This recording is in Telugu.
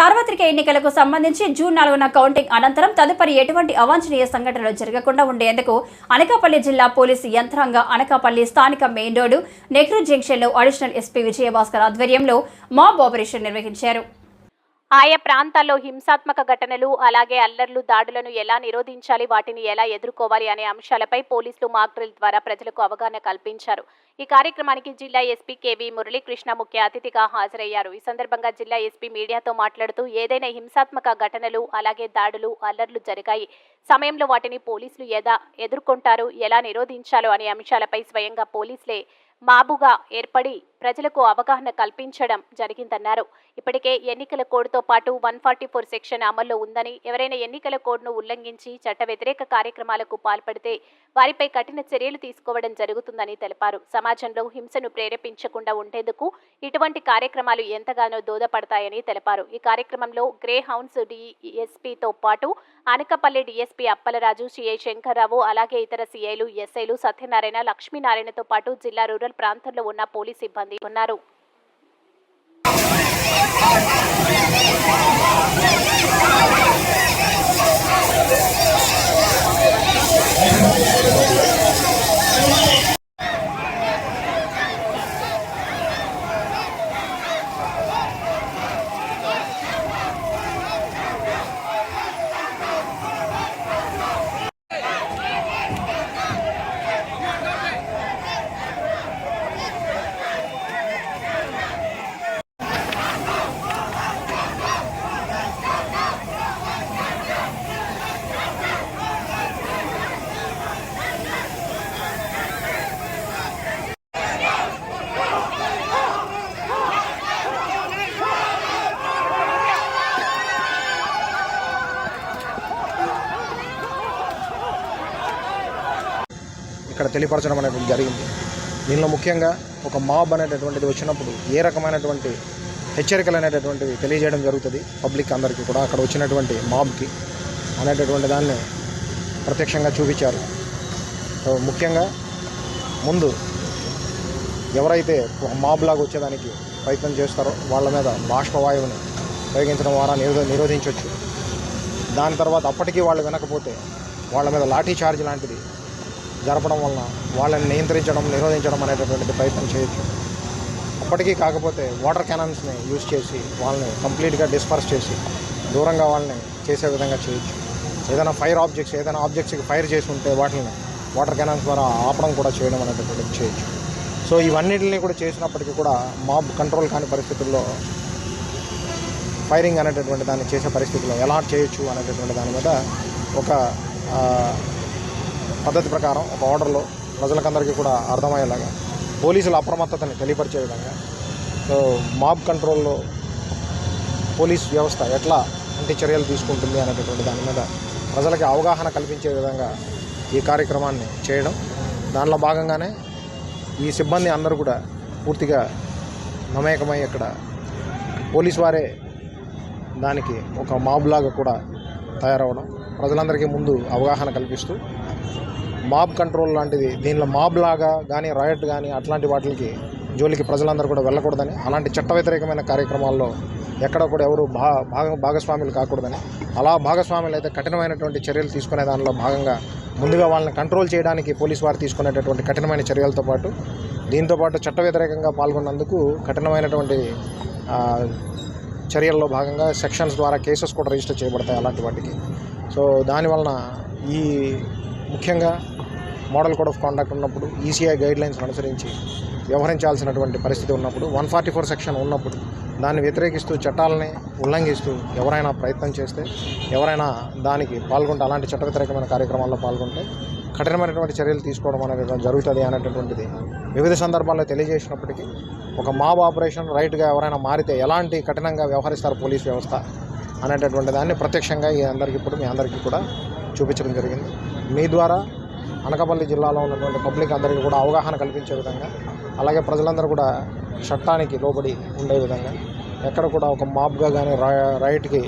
సార్వత్రిక ఎన్నికలకు సంబంధించి జూన్ 4న కౌంటింగ్ అనంతరం తదుపరి ఎటువంటి అవాంఛనీయ సంఘటనలు జరగకుండా ఉండేందుకు అనకాపల్లి జిల్లా పోలీసు యంత్రాంగం అనకాపల్లి స్థానిక మెయిన్ రోడ్డు నెహ్రూ జంక్షన్లో అడిషనల్ ఎస్పీ విజయభాస్కర్ ఆధ్వర్యంలో మాబ్ ఆపరేషన్ నిర్వహించారు. ఆయా ప్రాంతాల్లో హింసాత్మక ఘటనలు అలాగే అల్లర్లు దాడులను ఎలా నిరోధించాలి, వాటిని ఎలా ఎదుర్కోవాలి అనే అంశాలపై పోలీసులు మాక్ డ్రిల్ ద్వారా ప్రజలకు అవగాహన కల్పించారు. ఈ కార్యక్రమానికి జిల్లా ఎస్పీ కేవీ మురళీకృష్ణ ముఖ్య అతిథిగా హాజరయ్యారు. ఈ సందర్భంగా జిల్లా ఎస్పీ మీడియాతో మాట్లాడుతూ ఏదైనా హింసాత్మక ఘటనలు అలాగే దాడులు అల్లర్లు జరిగాయి సమయంలో వాటిని పోలీసులు ఎదుర్కొంటారు, ఎలా నిరోధించాలో అనే అంశాలపై స్వయంగా పోలీసులే మాబుగా ఏర్పడి ప్రజలకు అవగాహన కల్పించడం జరిగిందన్నారు. ఇప్పటికే ఎన్నికల కోడ్తో పాటు 144 సెక్షన్ అమల్లో ఉందని, ఎవరైనా ఎన్నికల కోడ్ను ఉల్లంఘించి చట్ట వ్యతిరేక కార్యక్రమాలకు పాల్పడితే వారిపై కఠిన చర్యలు తీసుకోవడం జరుగుతుందని తెలిపారు. సమాజంలో హింసను ప్రేరేపించకుండా ఉండేందుకు ఇటువంటి కార్యక్రమాలు ఎంతగానో దోహదపడతాయని తెలిపారు. ఈ కార్యక్రమంలో గ్రే హౌండ్స్ డిఎస్పీతో పాటు అనకాపల్లి డిఎస్పీ అప్పలరాజు, సిఐ శంకర్రావు, అలాగే ఇతర సిఐలు, ఎస్ఐలు సత్యనారాయణ, లక్ష్మీనారాయణతో పాటు జిల్లా రూరల్ ప్రాంతంలో ఉన్న పోలీసు సిబ్బంది ఉన్నారు. ఇక్కడ తెలియపరచడం అనేటువంటి జరిగింది. దీనిలో ముఖ్యంగా ఒక మాబ్ అనేటటువంటిది వచ్చినప్పుడు ఏ రకమైనటువంటి హెచ్చరికలు అనేటటువంటివి తెలియజేయడం జరుగుతుంది పబ్లిక్ అందరికీ కూడా. అక్కడ వచ్చినటువంటి మాబ్కి అనేటటువంటి దాన్ని ప్రత్యక్షంగా చూపించారు. ముఖ్యంగా ముందు ఎవరైతే మాబ్ లాగా వచ్చేదానికి ప్రయత్నం చేస్తారో వాళ్ళ మీద బాష్పవాయువుని ఉపయోగించడం ద్వారా నిరోధించవచ్చు. దాని తర్వాత అప్పటికీ వాళ్ళు వినకపోతే వాళ్ళ మీద లాఠీ చార్జ్ లాంటిది జరపడం వలన వాళ్ళని నిరోధించడం అనేటటువంటిది ప్రయత్నం చేయొచ్చు. అప్పటికీ కాకపోతే వాటర్ క్యానన్స్ని యూజ్ చేసి వాళ్ళని కంప్లీట్గా డిస్పర్స్ చేసి దూరంగా వాళ్ళని చేసే విధంగా చేయొచ్చు. ఏదైనా ఆబ్జెక్ట్స్కి ఫైర్ చేసి ఉంటే వాటిని వాటర్ క్యానన్స్ ద్వారా ఆపడం కూడా చేయడం అనేటటువంటిది చేయొచ్చు. సో ఇవన్నిటిని కూడా చేసినప్పటికీ కూడా మాబ్ కంట్రోల్ కాని పరిస్థితుల్లో ఫైరింగ్ అనేటటువంటి దాన్ని చేసే పరిస్థితుల్లో ఎలా చేయొచ్చు అనేటటువంటి దాని మీద ఒక పద్ధతి ప్రకారం ఒక ఆర్డర్లో ప్రజలకందరికీ కూడా అర్థమయ్యేలాగా పోలీసుల అప్రమత్తతని తెలియపరిచే విధంగా మాబ్ కంట్రోల్లో పోలీస్ వ్యవస్థ ఎట్లా చర్యలు తీసుకుంటుంది అనేటటువంటి దాని మీద ప్రజలకి అవగాహన కల్పించే విధంగా ఈ కార్యక్రమాన్ని చేయడం. దానిలో భాగంగానే ఈ సిబ్బంది అందరూ కూడా పూర్తిగా మమేకమై ఇక్కడ పోలీసు వారే దానికి ఒక మాబ్ లాగా కూడా తయారవడం, ప్రజలందరికీ ముందు అవగాహన కల్పిస్తూ మాబ్ కంట్రోల్ లాంటిది దీనిలో మాబ్ లాగా కానీ రాయట్ కానీ అట్లాంటి వాటికి జోలికి ప్రజలందరూ కూడా వెళ్ళకూడదని, అలాంటి చట్ట వ్యతిరేకమైన కార్యక్రమాల్లో ఎక్కడ కూడా ఎవరు భాగస్వాములు కాకూడదని, అలా భాగస్వాములు అయితే కఠినమైనటువంటి చర్యలు తీసుకునే దానిలో భాగంగా ముందుగా వాళ్ళని కంట్రోల్ చేయడానికి పోలీసు వారు తీసుకునేటటువంటి కఠినమైన చర్యలతో పాటు దీంతోపాటు చట్ట వ్యతిరేకంగా పాల్గొన్నందుకు కఠినమైనటువంటి చర్యల్లో భాగంగా సెక్షన్స్ ద్వారా కేసెస్ కూడా రిజిస్టర్ చేయబడతాయి అలాంటి వాటికి. సో దానివలన ఈ ముఖ్యంగా మోడల్ కోడ్ ఆఫ్ కాండక్ట్ ఉన్నప్పుడు, ఈసీఐ గైడ్లైన్స్ అనుసరించి వ్యవహరించాల్సినటువంటి పరిస్థితి ఉన్నప్పుడు, 144 సెక్షన్ ఉన్నప్పుడు దాన్ని వ్యతిరేకిస్తూ చట్టాలని ఉల్లంఘిస్తూ ఎవరైనా ప్రయత్నం చేస్తే, ఎవరైనా దానికి పాల్గొంటే, అలాంటి చట్ట వ్యతిరేకమైన కార్యక్రమాల్లో పాల్గొంటే కఠినమైనటువంటి చర్యలు తీసుకోవడం అనేది జరుగుతుంది అనేటటువంటిది వివిధ సందర్భాల్లో తెలియజేసినప్పటికీ ఒక మాబ్ ఆపరేషన్ రైట్గా ఎవరైనా మారితే ఎలాంటి కఠినంగా వ్యవహరిస్తారు పోలీస్ వ్యవస్థ అనేటటువంటి దాన్ని ప్రత్యక్షంగా మీ అందరికీ కూడా చూపించడం జరిగింది. మీ ద్వారా అనకాపల్లి జిల్లాలో ఉన్నటువంటి పబ్లిక్ అందరికీ కూడా అవగాహన కల్పించే విధంగా, అలాగే ప్రజలందరూ కూడా చట్టానికి లోబడి ఉండే విధంగా, ఎక్కడ కూడా ఒక మాబ్గా కానీ రైట్కి